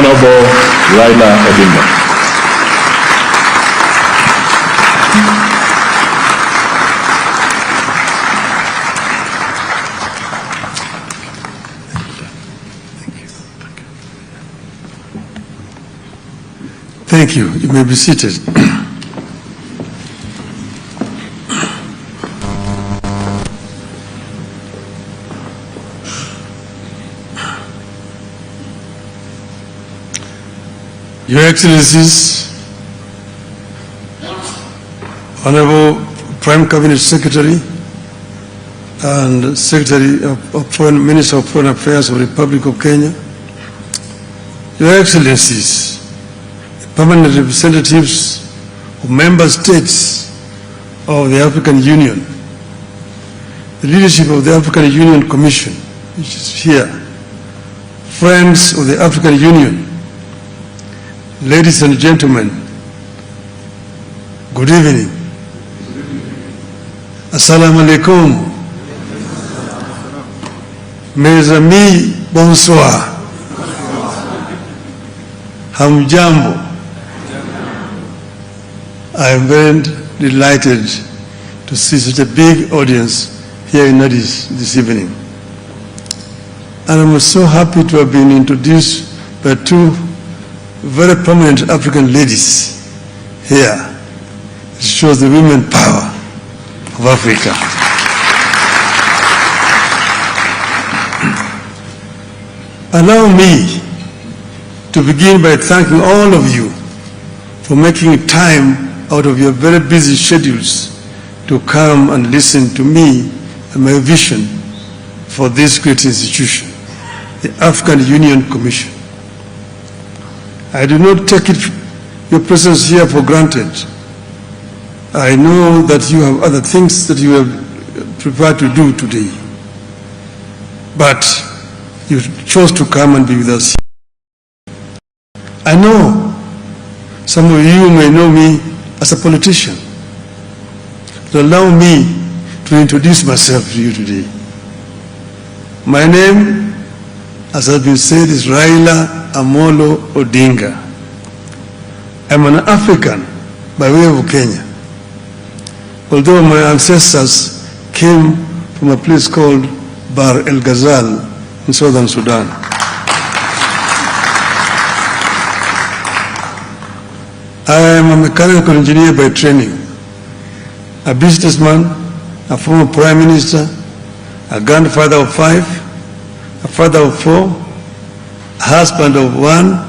Honorable Raila Odinga. Thank you. You may be seated. Your Excellencies, Honorable Prime Cabinet Secretary and Secretary of Foreign Minister of Foreign Affairs of the Republic of Kenya, Your Excellencies, permanent representatives of member states of the African Union, the leadership of the African Union Commission, which is here, friends of the African Union, ladies and gentlemen, good evening. Assalamu alaikum. Mes amis, bonsoir. Hamjambo. I am very delighted to see such a big audience here in Addis this evening. And I'm so happy to have been introduced by two very prominent African ladies here. It shows the women power of Africa. Allow me to begin by thanking all of you for making time out of your very busy schedules to come and listen to me and my vision for this great institution, the African Union Commission. I do not take your presence here for granted. I know that you have other things that you have prepared to do today, but you chose to come and be with us. I know some of you may know me as a politician. So allow me to introduce myself to you today. My name, as has been said, is Raila Odinga. I'm an African by way of Kenya, although my ancestors came from a place called Bahr el Ghazal in southern Sudan. I am a mechanical engineer by training, a businessman, a former prime minister, a grandfather of 5, a father of 4, a husband of 1,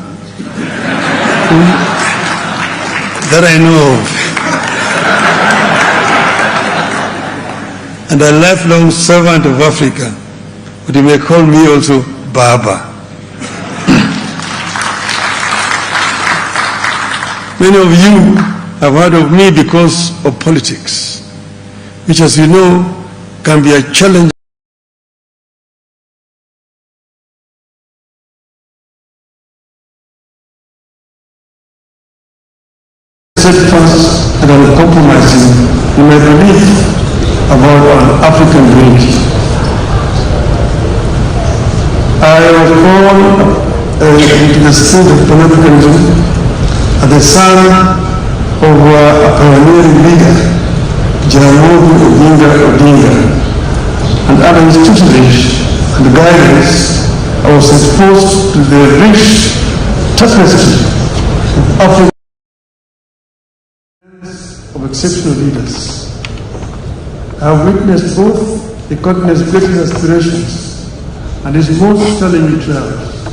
that I know of, and a lifelong servant of Africa, but you may call me also Baba. Many of you have heard of me because of politics, which, as you know, can be a challenge. Steadfast and uncompromising in my belief about an African unity. I was born into the spirit of Pan-Africanism, the son of a pioneering leader, Jalango and under his tutelage and guidance, I was exposed to the rich tapestry of Africa of exceptional leaders. I have witnessed both the continent's greatest aspirations and its most challenging trials.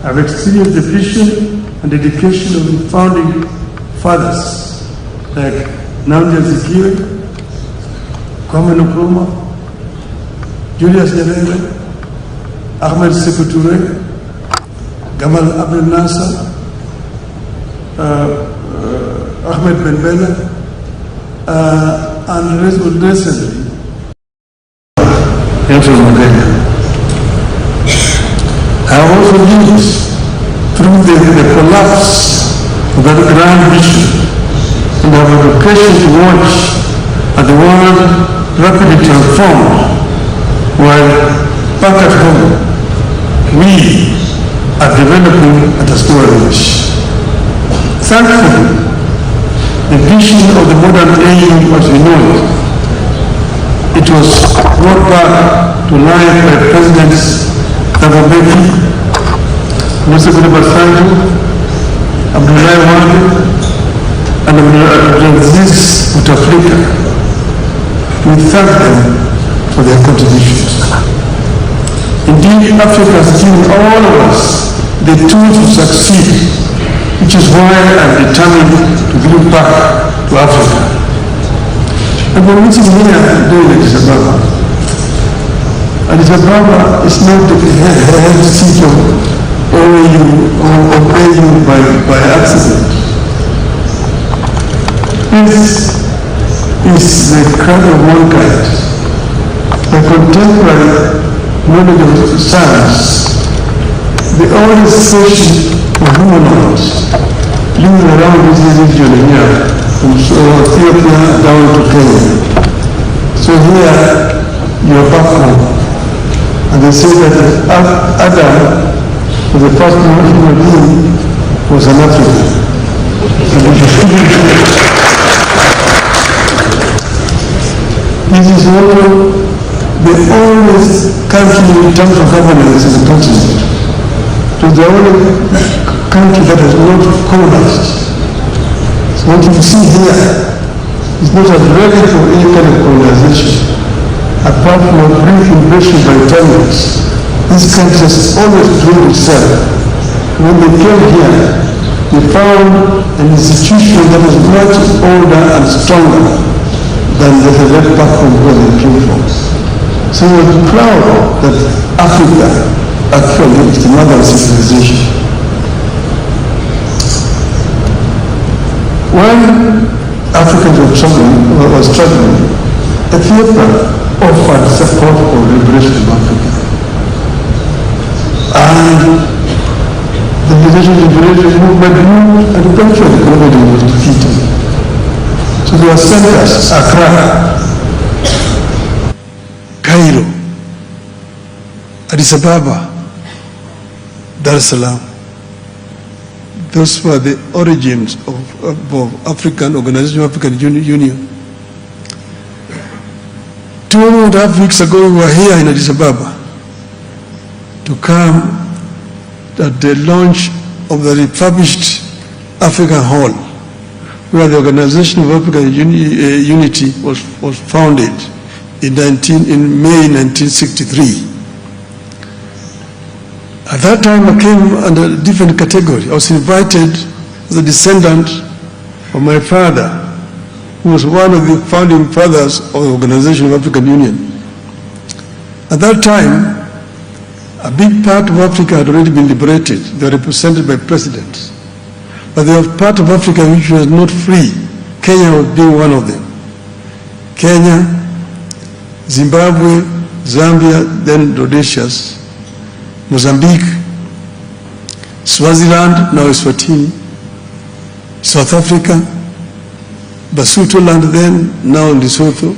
I have experienced the vision and dedication of the founding fathers like Nnamdi Azikiwe, Kwame Nkrumah, Julius Nyerere, Ahmed Sékou Touré, Gamal Abdel Nasser, Ahmed Ben Bella, and recently, Nelson Mandela. I have also lived through the collapse of that grand vision and have an occasion to watch as the world rapidly transformed, while back at home, we are developing at a slower rate. Thankfully, the vision of the modern AU as we know it was brought back to life by Presidents Mutembei, Museveni Basanjo, Abdullahi Wade, and Abdulaziz Bouteflika. We thank them for their contributions. Indeed, Africa has given all of us the tools to succeed, which is why I'm determined to give back to Africa. And we're meeting here today in Addis Ababa. Addis Ababa is not the head seat of AU by accident. This is the crown of mankind, the contemporary knowledge of science, the only expression of humanoids living around this region here, from Ethiopia down to Kenya. So here you are back home. And they say that Adam, was the first human being, was an African. This is also the oldest country in terms of governance in the continent. It is the only country that has not colonized. So what you see here is not as ready for any kind of colonization. Apart from a brief invasion by Italians, this country has always proved itself. When they came here, they found an institution that was much older and stronger than they had left back from where they came from. So we're proud that Africa actually is the mother of civilization. When Africans were struggling, Ethiopia offered support for liberation of Africa. And the liberation movement moved, and eventually the colony was defeated. So there were centers, Accra, Cairo, Addis Ababa, Dar es Salaam. Those were the origins of African Organization of African Union. 2.5 weeks ago, we were here in Addis Ababa to come at the launch of the refurbished African Hall, where the Organization of African Unity was founded in May 1963. At that time, I came under a different category. I was invited as a descendant of my father, who was one of the founding fathers of the Organization of African Union. At that time, a big part of Africa had already been liberated. They were represented by presidents. But there was part of Africa which was not free. Kenya was being one of them. Kenya, Zimbabwe, Zambia, then Rhodesia, Mozambique, Swaziland, now Eswatini, South Africa, Basuto land then, now Lesotho,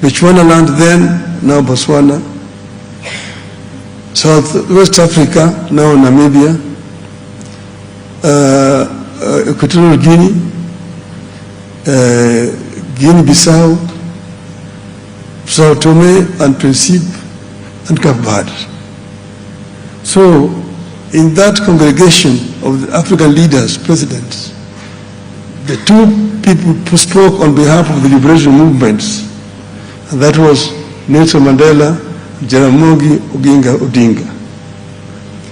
Botswana land then, now Botswana, Southwest Africa, now Namibia, Equatorial Guinea, Guinea-Bissau, Sao Tome and Principe, and Cape Verde. So, in that congregation of the African leaders, presidents, the two people who spoke on behalf of the liberation movements, and that was Nelson Mandela and Jaramogi Oginga Odinga.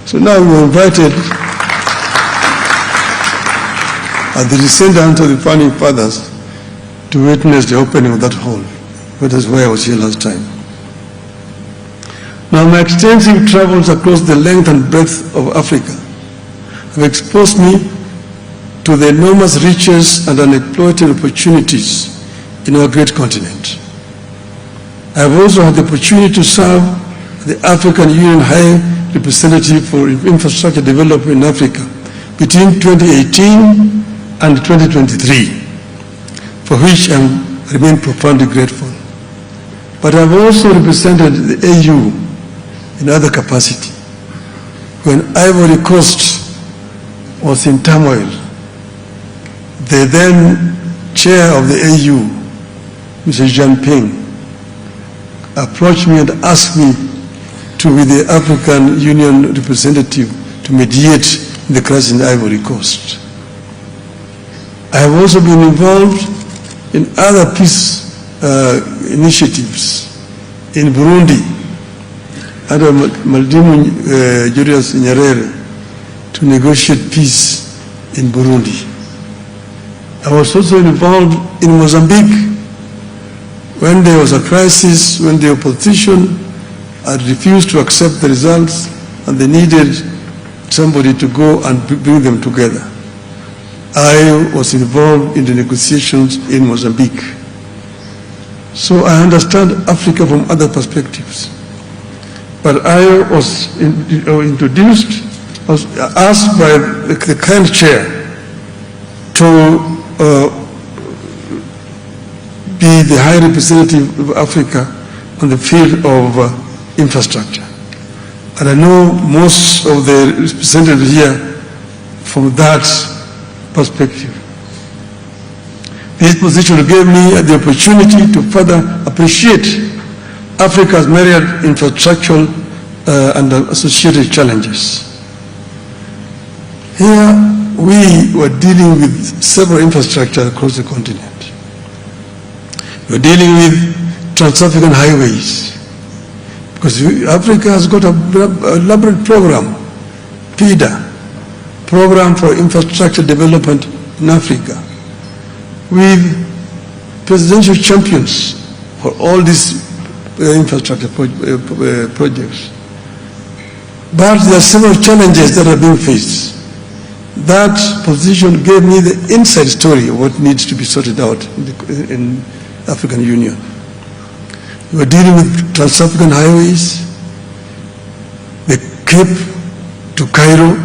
So now we were invited as the descendants of the founding fathers to witness the opening of that hall. That is why I was here last time. Now, my extensive travels across the length and breadth of Africa have exposed me to the enormous riches and unexploited opportunities in our great continent. I have also had the opportunity to serve the African Union High Representative for Infrastructure Development in Africa between 2018 and 2023, for which I remain profoundly grateful. But I have also represented the AU in other capacity. when Ivory Coast was in turmoil, the then chair of the AU, Mr. Jinping, approached me and asked me to be the African Union representative to mediate the crisis in Ivory Coast. I have also been involved in other peace initiatives in Burundi under Maldimu Julius Nyerere to negotiate peace in Burundi. I was also involved in Mozambique when there was a crisis, when the opposition had refused to accept the results and they needed somebody to go and bring them together. I was involved in the negotiations in Mozambique. So I understand Africa from other perspectives. But I was asked by the current chair to be the High Representative of Africa on the field of infrastructure. And I know most of the representatives here from that perspective. This position gave me the opportunity to further appreciate Africa's myriad infrastructural and associated challenges. Here we were dealing with several infrastructure across the continent. We were dealing with trans-African highways, because Africa has got a elaborate program, PIDA, Program for Infrastructure Development in Africa, with presidential champions for all these infrastructure projects. But there are several challenges that are being faced. That position gave me the inside story of what needs to be sorted out in African Union. We are dealing with trans-African highways, the Cape to Cairo,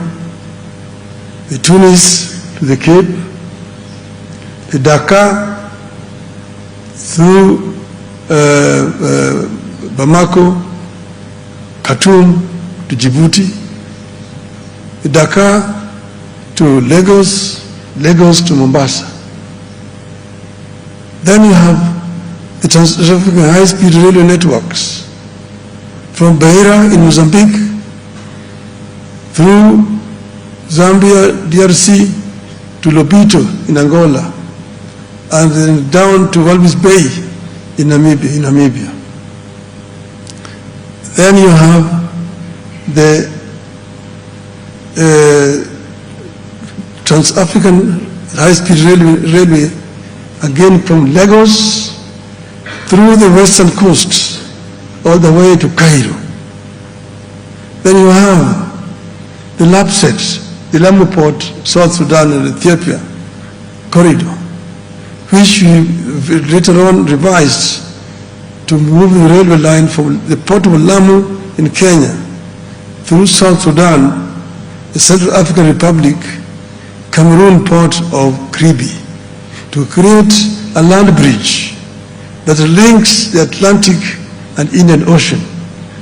the Tunis to the Cape, the Dakar through Bamako, Khartoum to Djibouti, the Dakar to Lagos, Lagos to Mombasa. Then you have the trans-African high-speed railway networks from Beira in Mozambique through Zambia, DRC to Lobito in Angola, and then down to Walvis Bay in Namibia. Then you have the trans-African high-speed railway, again from Lagos through the western coast all the way to Cairo. Then you have the LAPSET, the Lamu Port, South Sudan and Ethiopia corridor, which we later on revised to move the railway line from the port of Lamu in Kenya through South Sudan, the Central African Republic, Cameroon port of Kribi, to create a land bridge that links the Atlantic and Indian Ocean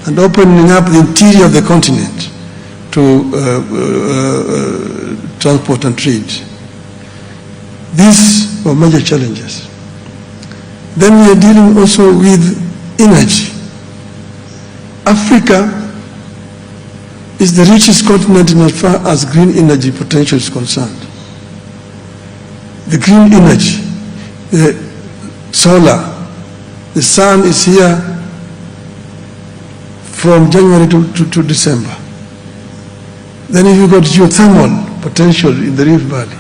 and opening up the interior of the continent to transport and trade. These were major challenges. Then we are dealing also with energy. Africa is the richest continent in as far as green energy potential is concerned. The green energy, the solar, the sun is here from January to December. Then you've got geothermal potential in the Rift Valley.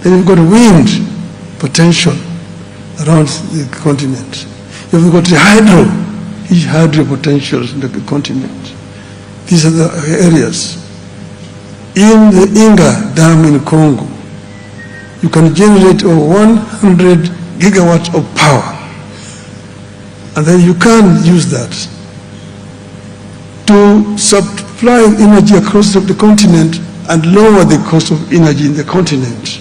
Then you've got wind potential around the continent. You've got the hydro potentials in the continent. These are the areas. In the Inga Dam in Congo, you can generate over 100 gigawatts of power. And then you can use that to supply energy across the continent and lower the cost of energy in the continent.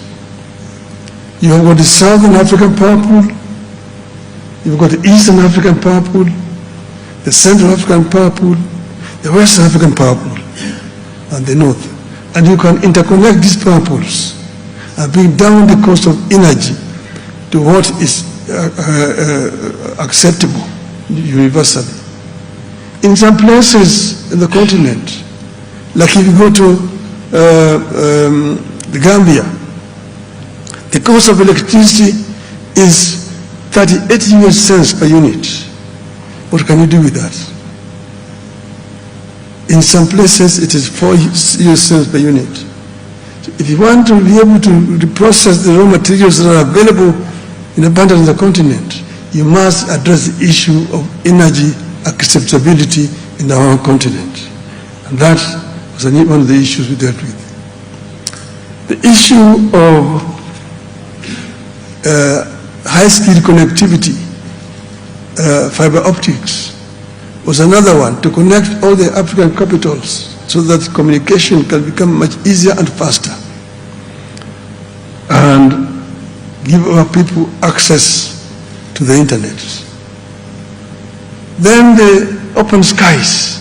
You have got the Southern African Power Pool, you've got the Eastern African Power Pool, the Central African Power Pool, the West African Power Pool. and the north. And you can interconnect these power poles and bring down the cost of energy to what is acceptable universally. In some places in the continent, like if you go to the Gambia, the cost of electricity is 38 US cents per unit. What can you do with that? In some places, it is 4 US cents per unit. So if you want to be able to process the raw materials that are available in abundance on the continent, you must address the issue of energy acceptability in our continent. And that was one of the issues we dealt with. The issue of high-speed connectivity, fiber optics, was another one, to connect all the African capitals so that communication can become much easier and faster and give our people access to the internet. Then the open skies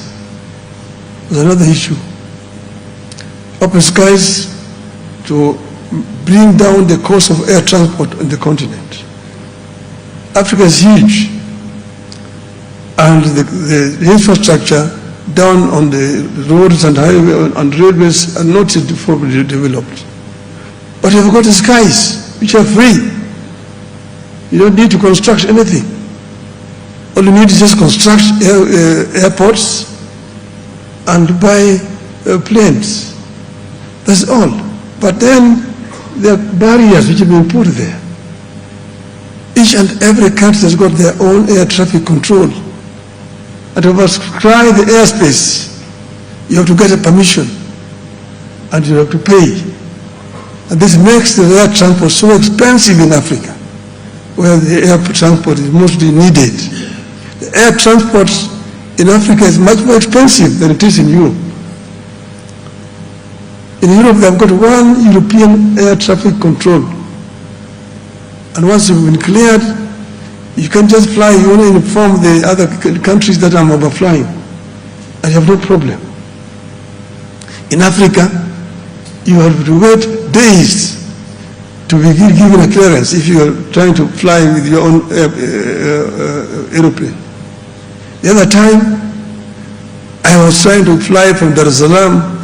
was another issue. Open skies to bring down the cost of air transport on the continent. Africa is huge, and the infrastructure down on the roads and highways and railways are not fully developed. But you've got the skies, which are free. You don't need to construct anything. All you need is just construct airports and buy planes. That's all. But then there are barriers which have been put there. Each and every country has got their own air traffic control. And to overscry the airspace, you have to get a permission and you have to pay. And this makes the air transport so expensive in Africa, where the air transport is mostly needed. The air transport in Africa is much more expensive than it is in Europe. In Europe, they've got one European air traffic control. And once you've been cleared, you can just fly. You only inform the other countries that I'm overflying, and you have no problem. In Africa, you have to wait days to be given a clearance if you are trying to fly with your own aeroplane. The other time, I was trying to fly from Dar es Salaam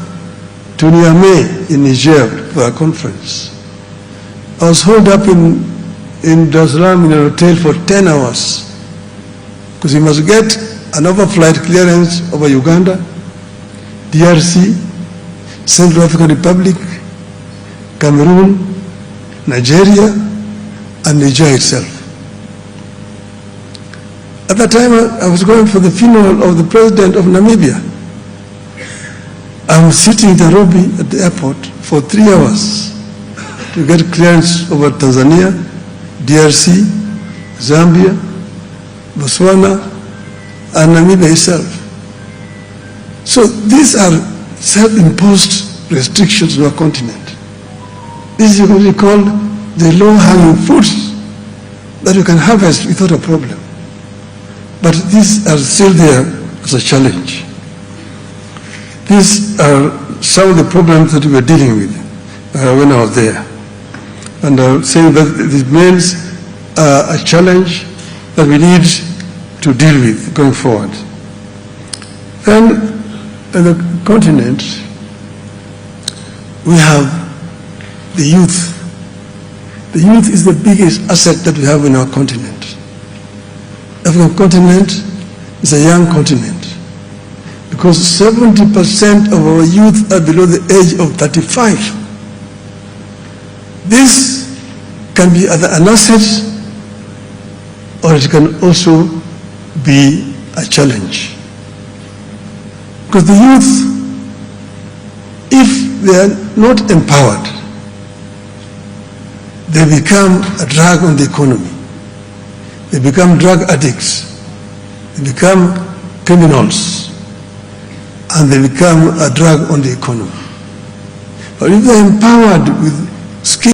to Niamey in Niger for a conference. I was holed up in Dar es Salaam in a hotel for 10 hours because you must get an overflight clearance over Uganda, DRC, Central African Republic, Cameroon, Nigeria, and Niger itself. At that time, I was going for the funeral of the president of Namibia. I'm sitting in Nairobi at the airport for 3 hours to get clearance over Tanzania, DRC, Zambia, Botswana, and Namibia itself. So these are self-imposed restrictions on our continent. This is what we call the low-hanging fruits that you can harvest without a problem. But these are still there as a challenge. These are some of the problems that we were dealing with when I was there. And I was saying that this means a challenge that we need to deal with going forward. Then, in the continent, we have the youth. The youth is the biggest asset that we have in our continent. The African continent is a young continent because 70% of our youth are below the age of 35. This can be either an asset or it can also be a challenge. Because the youth, if they are not empowered, they become a drag on the economy. They become drug addicts. They become criminals. And they become a drag on the economy. But if they're empowered with skills,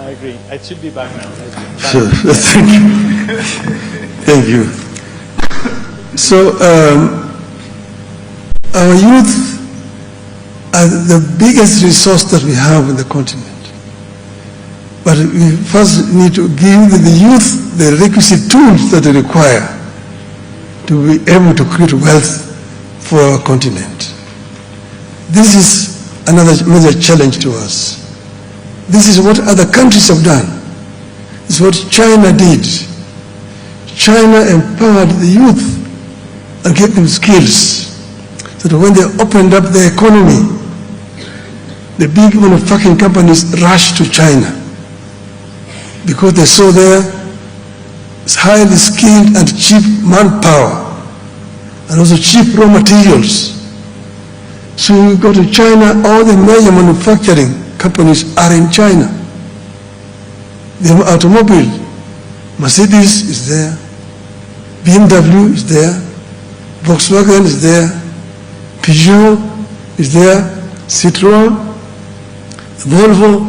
I agree. It should be back now. Sure. Thank you. Thank you. So, our youth are the biggest resource that we have in the continent. But we first need to give the youth the requisite tools that they require to be able to create wealth for our continent. This is another major challenge to us. This is what other countries have done. This is what China did. China empowered the youth and gave them skills so that when they opened up their economy, the big manufacturing companies rushed to China because they saw there highly skilled and cheap manpower and also cheap raw materials. So you go to China, all the major manufacturing companies are in China. The automobile, Mercedes is there, BMW is there, Volkswagen is there, Peugeot is there, Citroën, Volvo,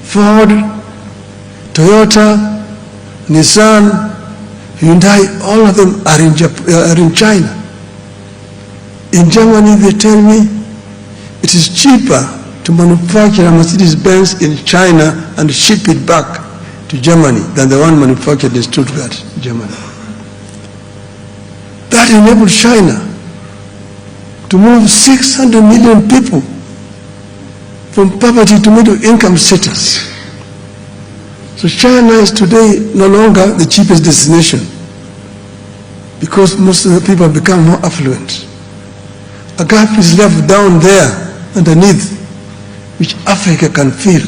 Ford, Toyota, Nissan, Hyundai, all of them are in China. In Germany, they tell me it is cheaper to manufacture a Mercedes-Benz in China and ship it back to Germany than the one manufactured in Stuttgart, Germany. That enabled China to move 600 million people from poverty to middle income status. So China is today no longer the cheapest destination because most of the people have become more affluent. A gap is left down there underneath which Africa can fill.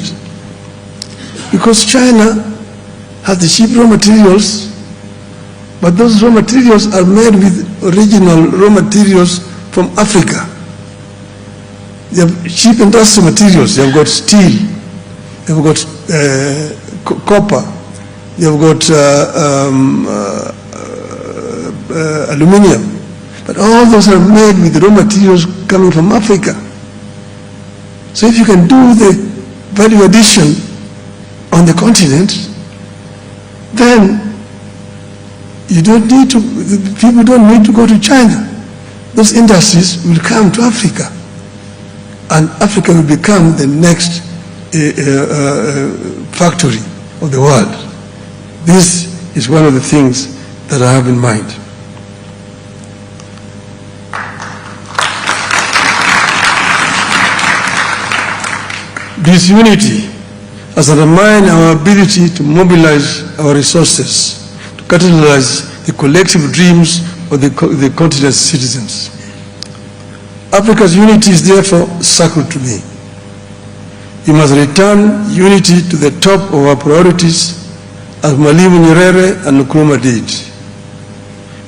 Because China has the cheap raw materials, but those raw materials are made with original raw materials from Africa. They have cheap industrial materials. They have got steel, they have got copper, they have got aluminium. But all those are made with raw materials coming from Africa. So if you can do the value addition on the continent, then you don't need to, people don't need to go to China. Those industries will come to Africa, and Africa will become the next factory of the world. This is one of the things that I have in mind. Disunity has undermined our ability to mobilize our resources, to catalyze the collective dreams of the continent's citizens. Africa's unity is therefore sacred to me. We must return unity to the top of our priorities as Mwalimu Nyerere and Nkrumah did.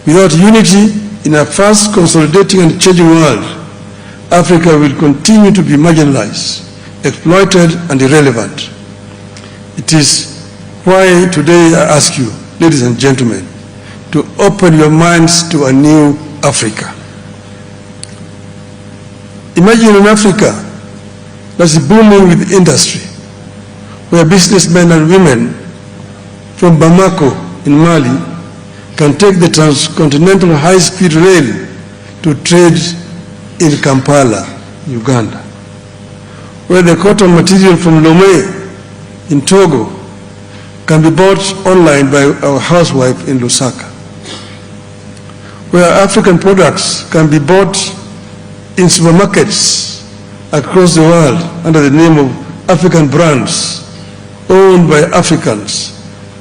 Without unity in a fast consolidating and changing world, Africa will continue to be marginalized, exploited and irrelevant. It is why today I ask you, ladies and gentlemen, to open your minds to a new Africa. Imagine an Africa that's booming with industry, where businessmen and women from Bamako in Mali can take the transcontinental high-speed rail to trade in Kampala, Uganda, where the cotton material from Lomé in Togo can be bought online by our housewife in Lusaka, where African products can be bought in supermarkets across the world under the name of African brands owned by Africans,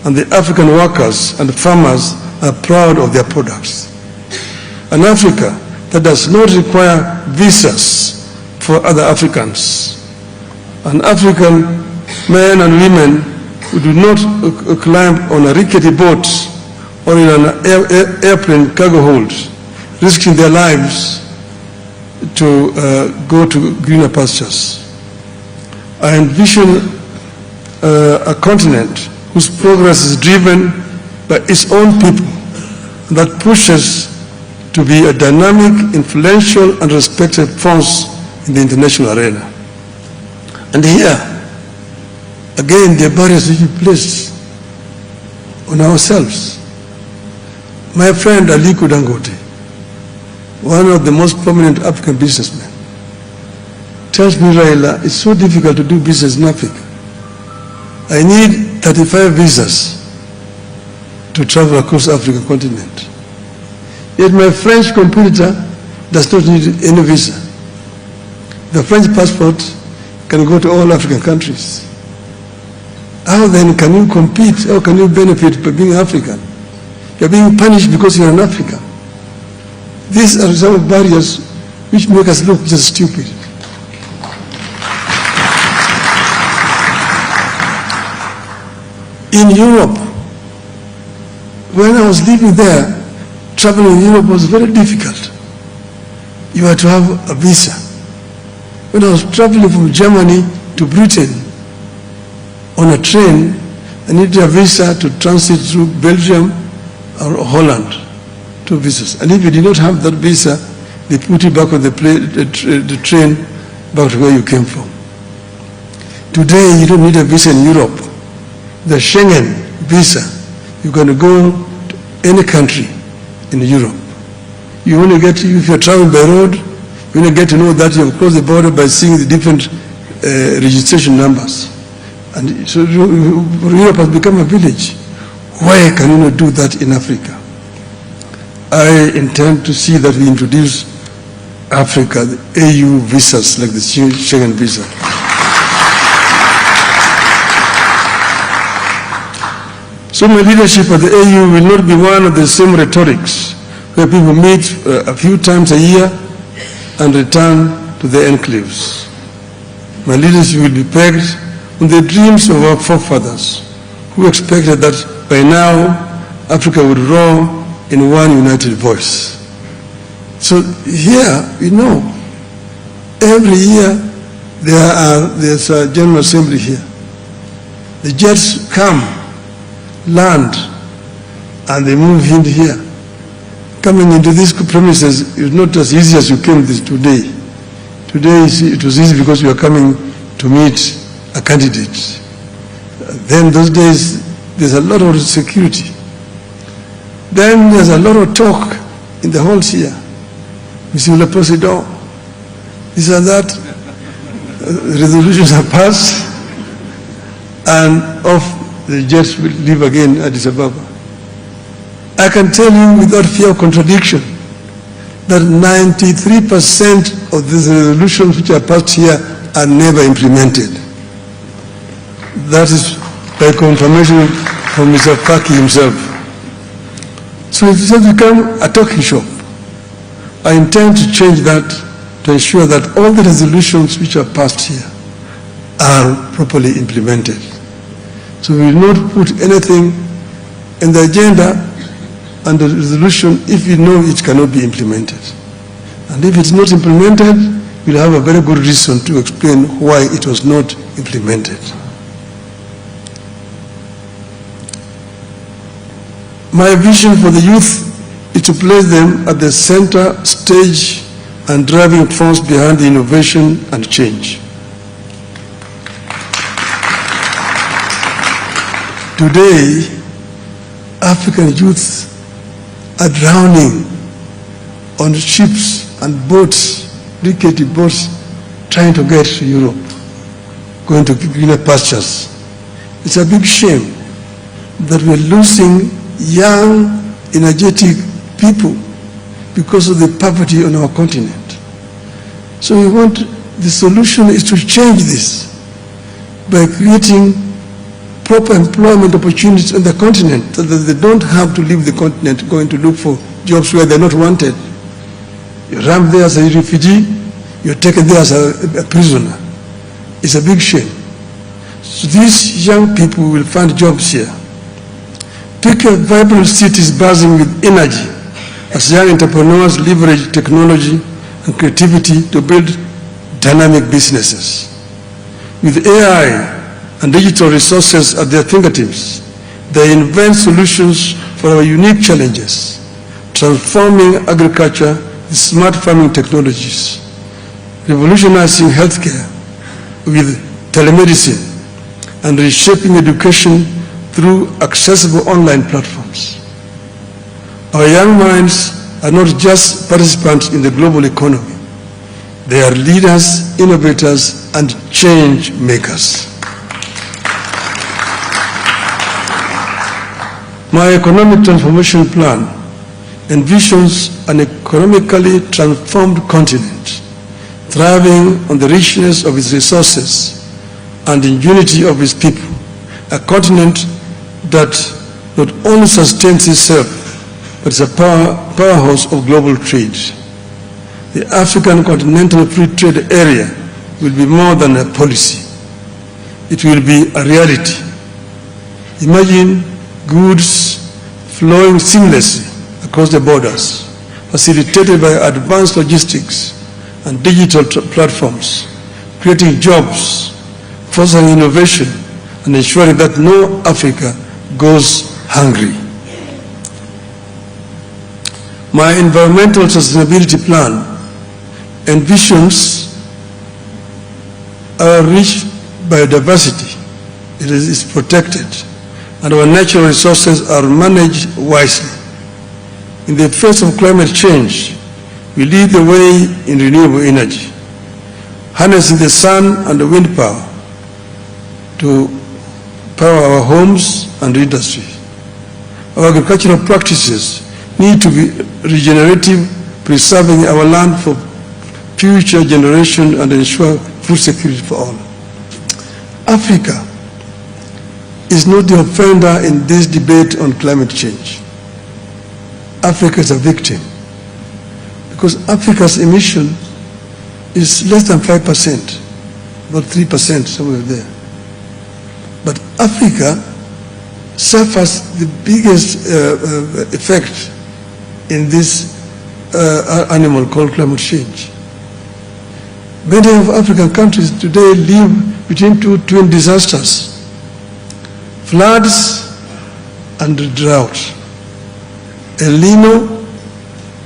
and the African workers and farmers are proud of their products. An Africa that does not require visas for other Africans. An African men and women who do not climb on a rickety boat or in an airplane cargo hold, risking their lives to go to greener pastures. I envision a continent whose progress is driven by its own people, that pushes to be a dynamic, influential, and respected force in the international arena. And here, Again, the barriers which we place on ourselves. My friend Aliko Dangote, one of the most prominent African businessmen, tells me, Raila, it's so difficult to do business in Africa. I need 35 visas to travel across the African continent. Yet my French competitor does not need any visa. The French passport can go to all African countries. How then can you compete? How can you benefit by being African? You're being punished because you're an African. These are some barriers which make us look just stupid. In Europe, when I was living there, traveling in Europe was very difficult. You had to have a visa. When I was traveling from Germany to Britain on a train, I needed a visa to transit through Belgium or Holland, 2 visas. And if you did not have that visa, they put you back on the train back to where you came from. Today, you don't need a visa in Europe. The Schengen visa, you're going to go to any country in Europe. You only get, if you're traveling by road, you only get to know that you've crossed the border by seeing the different registration numbers. And so Europe has become a village. Why can you not do that in Africa? I intend to see that we introduce Africa, the AU visas, like the Schengen visa. So my leadership at the AU will not be one of the same rhetorics where people meet a few times a year and return to their enclaves. My leadership will be pegged on the dreams of our forefathers who expected that by now Africa would roar in one united voice. So here, we know, every year there's a General Assembly here. The jets come, land, and they move in here. Coming into these premises is not as easy as you came today. Today it was easy because you are coming to meet a candidate. Then those days there's a lot of security. Then there's a lot of talk in the halls here. Monsieur le Président, this and that, resolutions are passed, and off the jets will leave again Addis Ababa. I can tell you without fear of contradiction that 93% of these resolutions which are passed here are never implemented. That is by confirmation from Mr. Faki himself. So it has become a talking shop. I intend to change that to ensure that all the resolutions which are passed here are properly implemented. So we will not put anything in the agenda and the resolution if we know it cannot be implemented. And if it's not implemented, we'll have a very good reason to explain why it was not implemented. My vision for the youth is to place them at the center stage and driving force behind the innovation and change. Today, African youths are drowning on ships and boats, rickety boats, trying to get to Europe, going to greener pastures. It's a big shame that we're losing young, energetic people because of the poverty on our continent. So the solution is to change this by creating proper employment opportunities on the continent so that they don't have to leave the continent going to look for jobs where they're not wanted. You're ramped there as a refugee, you're taken there as a prisoner. It's a big shame. So these young people will find jobs here. Pick a vibrant cities buzzing with energy as young entrepreneurs leverage technology and creativity to build dynamic businesses. With AI and digital resources at their fingertips, they invent solutions for our unique challenges, transforming agriculture with smart farming technologies, revolutionizing healthcare with telemedicine, and reshaping education through accessible online platforms. Our young minds are not just participants in the global economy. They are leaders, innovators, and change makers. My economic transformation plan envisions an economically transformed continent, thriving on the richness of its resources and the unity of its people, a continent that not only sustains itself, but is a powerhouse of global trade. The African Continental Free Trade Area will be more than a policy. It will be a reality. Imagine goods flowing seamlessly across the borders, facilitated by advanced logistics and digital platforms, creating jobs, fostering innovation, and ensuring that no Africa goes hungry. My environmental sustainability plan envisions our rich biodiversity. It is protected, and our natural resources are managed wisely. In the face of climate change, we lead the way in renewable energy, harnessing the sun and the wind power to power our homes and industry. Our agricultural practices need to be regenerative, preserving our land for future generations and ensure food security for all. Africa is not the offender in this debate on climate change. Africa is a victim because Africa's emission is less than 5%, about 3%, somewhere there. But Africa suffers the biggest effect in this animal called climate change. Many of African countries today live between two twin disasters: floods and drought, El Nino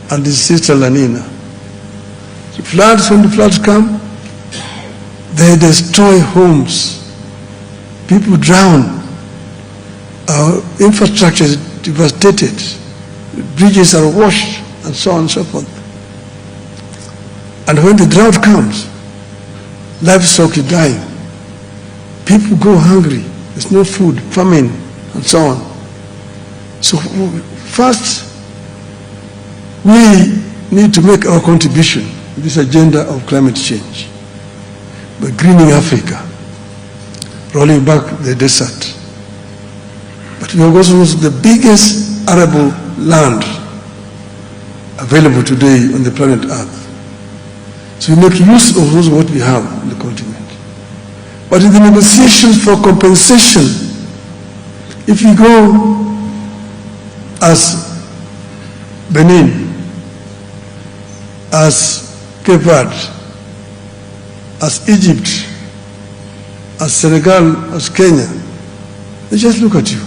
and the sister La Nina. The floods, when the floods come, they destroy homes. People drown. Our infrastructure is devastated. Bridges are washed, and so on and so forth. And when the drought comes, livestock is dying. People go hungry. There's no food, famine, and so on. So first, we need to make our contribution to this agenda of climate change by greening Africa, rolling back the desert. But we are also the biggest arable land available today on the planet Earth. So we make use of what we have on the continent. But in the negotiations for compensation, if you go as Benin, as Cape Verde, as Egypt, as Senegal, as Kenya, they just look at you.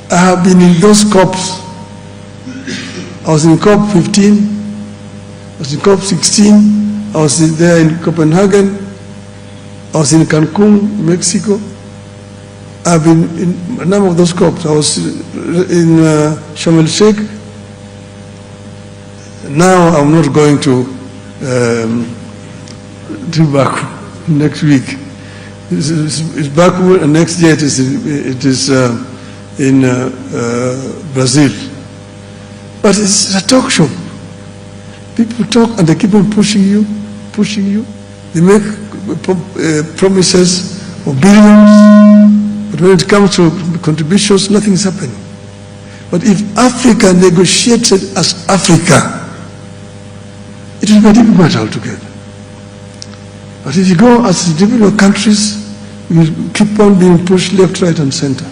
I have been in those COPs. I was in COP 15, I was in COP 16, I was there in Copenhagen, I was in Cancun, Mexico. I've been in a number of those COPs. I was in Sharm el Sheikh. Now I'm not going to Baku next week. It's Baku, and next year it is in Brazil. But it's a talk show. People talk and they keep on pushing you. They make promises of billions, but when it comes to contributions, nothing is happening. But if Africa negotiated as Africa, it will be a different matter altogether. But if you go as individual countries, you will keep on being pushed left, right, and center.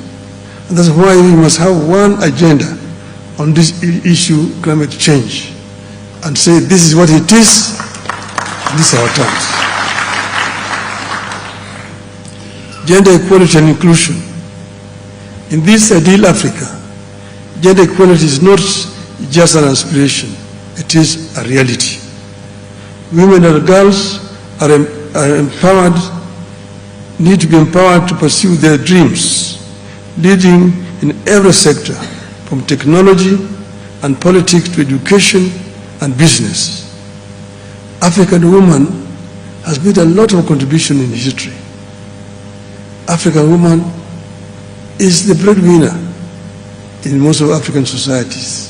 And that's why we must have one agenda on this issue, climate change, and say this is what it is, these are our terms. Gender equality and inclusion. In this ideal Africa, gender equality is not just an aspiration, it is a reality. Women and girls are empowered need to be empowered to pursue their dreams, leading in every sector, from technology and politics to education and business. African woman has made a lot of contribution in history. African woman is the breadwinner in most of African societies.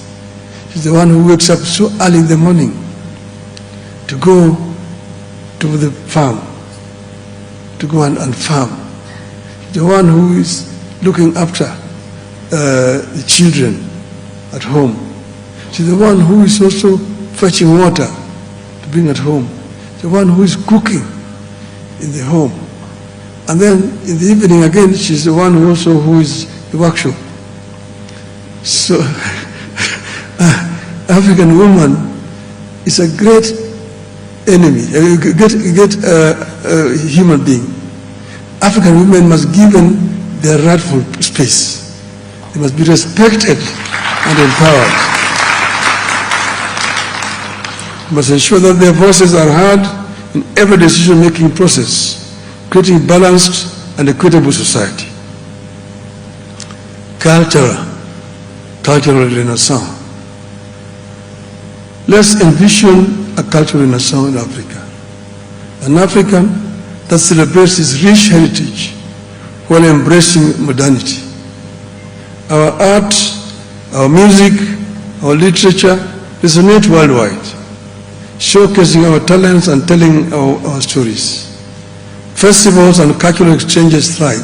She's the one who wakes up so early in the morning to go to the farm, to go and farm. The one who is looking after the children at home. She's the one who is also fetching water to bring at home. The one who is cooking in the home. And then in the evening again, she's the one who is the workshop. So African woman is a great enemy, a great human being. African women must be given their rightful space. They must be respected and empowered. We must ensure that their voices are heard in every decision-making process, creating a balanced and equitable society. Cultural renaissance. Let's envision a cultural renaissance in Africa. An African that celebrates its rich heritage while embracing modernity. Our art, our music, our literature resonate worldwide, showcasing our talents and telling our stories. Festivals and cultural exchanges thrive,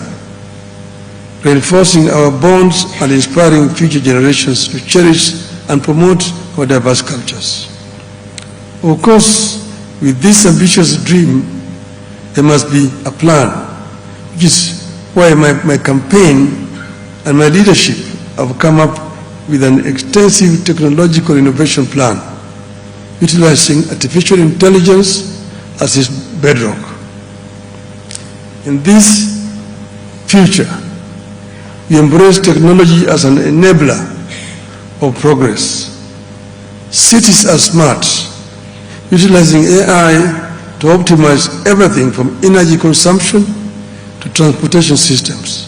reinforcing our bonds and inspiring future generations to cherish and promote our diverse cultures. Of course, with this ambitious dream, there must be a plan, which is why my campaign and my leadership have come up with an extensive technological innovation plan, utilizing artificial intelligence as its bedrock. In this future, we embrace technology as an enabler of progress. Cities are smart, utilizing AI to optimize everything from energy consumption to transportation systems.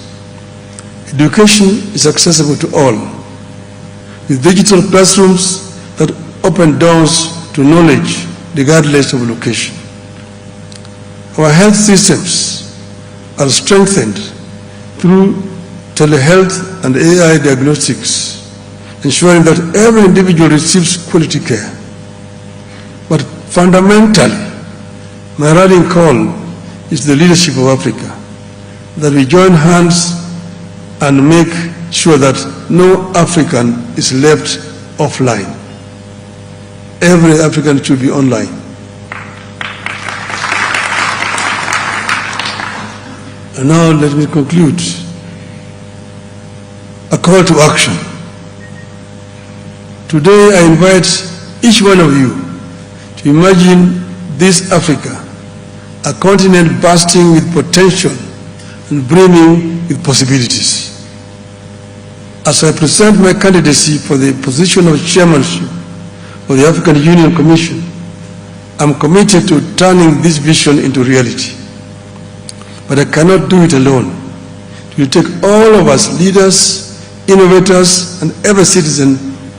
Education is accessible to all, with digital classrooms that open doors to knowledge regardless of location. Our health systems are strengthened through telehealth and AI diagnostics, ensuring that every individual receives quality care. But fundamentally, my rallying call is the leadership of Africa, that we join hands and make sure that no African is left offline. Every African should be online. And now let me conclude. A call to action. Today I invite each one of you to imagine this Africa, a continent bursting with potential and brimming with possibilities. As I present my candidacy for the position of chairmanship of the African Union Commission, I'm committed to turning this vision into reality. But I cannot do it alone. It will take all of us, leaders, innovators, and every citizen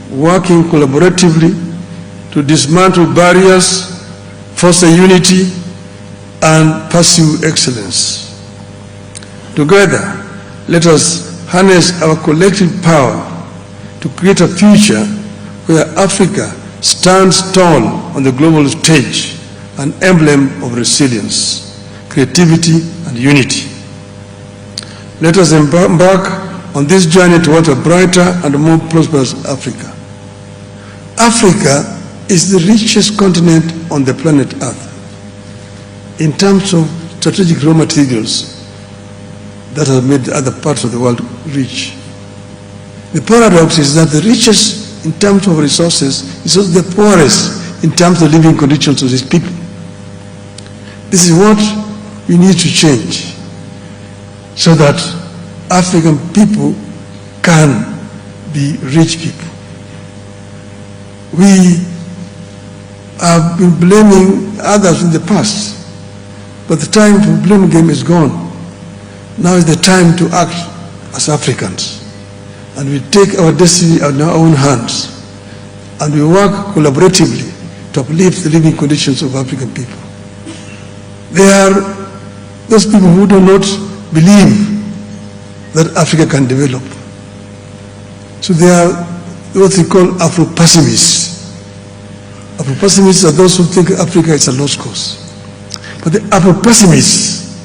working collaboratively to dismantle barriers, foster unity, and pursue excellence. Together, let us harness our collective power to create a future where Africa stands tall on the global stage, an emblem of resilience, creativity, and unity. Let us embark on this journey towards a brighter and more prosperous Africa. Africa is the richest continent on the planet Earth in terms of strategic raw materials that have made other parts of the world rich. The paradox is that the richest in terms of resources is also the poorest in terms of living conditions of these people. This is what we need to change so that African people can be rich people. We have been blaming others in the past, but the time for blame game is gone. now is the time to act as Africans. And we take our destiny in our own hands. And we work collaboratively to uplift the living conditions of African people. There are those people who do not believe that Africa can develop. So they are what we call Afro-pessimists. Afro-pessimists are those who think Africa is a lost cause. But the Afro-pessimists,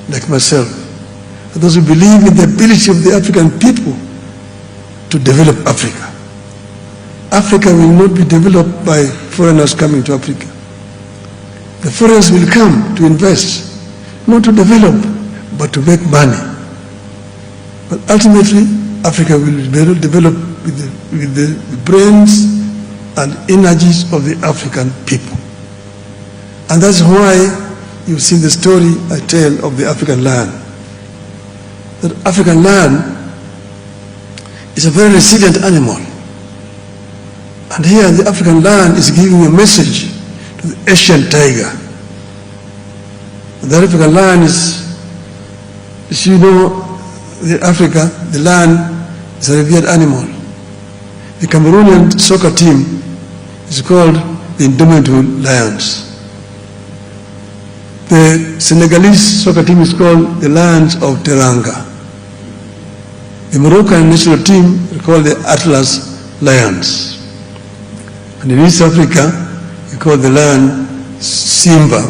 like myself, are those who believe in the ability of the African people to develop Africa. Africa will not be developed by foreigners coming to Africa. The foreigners will come to invest, not to develop, but to make money. But ultimately, Africa will develop with the brains and energies of the African people. And that's why you've seen the story I tell of the African lion. That African lion is a very resilient animal. And here the African lion is giving a message to the Asian tiger. The African lion is, as you know, in Africa, the lion is a revered animal. The Cameroonian soccer team is called the Indomitable Lions. The Senegalese soccer team is called the Lions of Teranga. The Moroccan national team is called the Atlas Lions. And in East Africa, we call the lion Simba,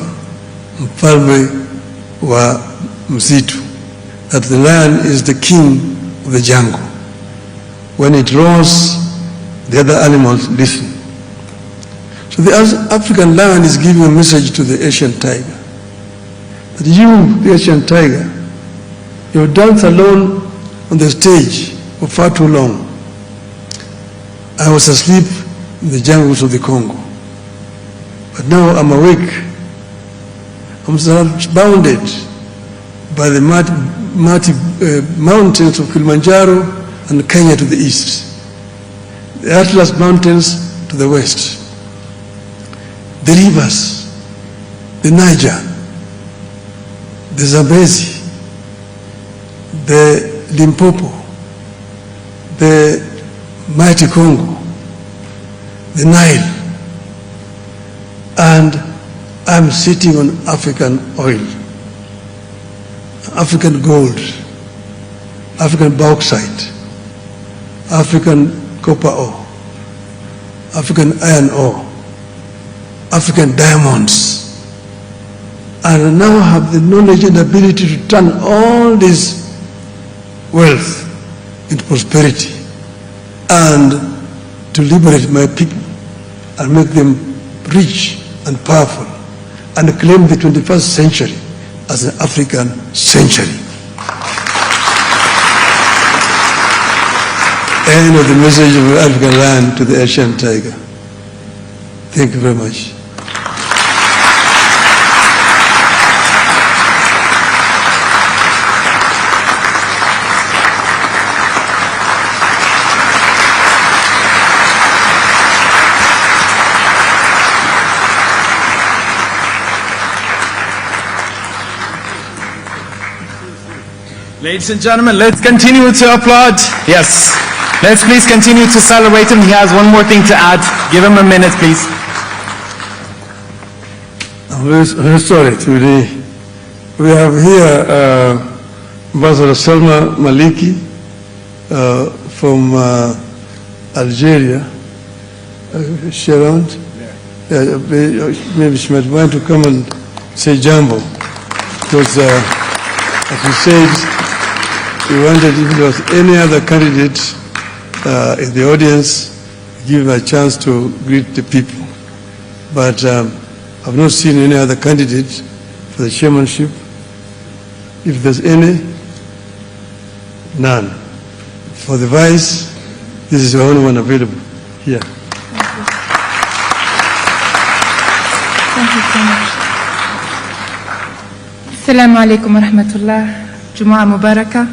mfalme wa msitu. That the lion is the king of the jungle. When it roars, the other animals listen. So the African lion is giving a message to the Asian tiger. That you, the Asian tiger, you have danced alone on the stage for far too long. I was asleep in the jungles of the Congo. But now I'm awake. I'm surrounded by the mighty mountains of Kilimanjaro and Kenya to the east, the Atlas Mountains to the west, the rivers, the Niger, the Zambezi, the Limpopo, the mighty Congo, the Nile, and I'm sitting on African oil, African gold, African bauxite, African copper ore, African iron ore, African diamonds, and I now have the knowledge and ability to turn all this wealth into prosperity and to liberate my people and make them rich and powerful and claim the 21st century as an African century. End of the message of the African lion to the Asian tiger. Thank you very much. Ladies and gentlemen, let's continue to applaud. Yes. Let's please continue to celebrate him. He has one more thing to add. Give him a minute, please. I'm very sorry today. We have here Ambassador Salma Maliki from Algeria. Is she around? Yeah, maybe she might want to come and say jambo. Because, as we said, we wanted, if there was any other candidate in the audience, give him a chance to greet the people. But I've not seen any other candidate for the chairmanship. If there's any, none. For the vice, this is the only one available here. Thank you so much. Assalamu alaikum wa rahmatullah. Jumu'ah Mubarakah.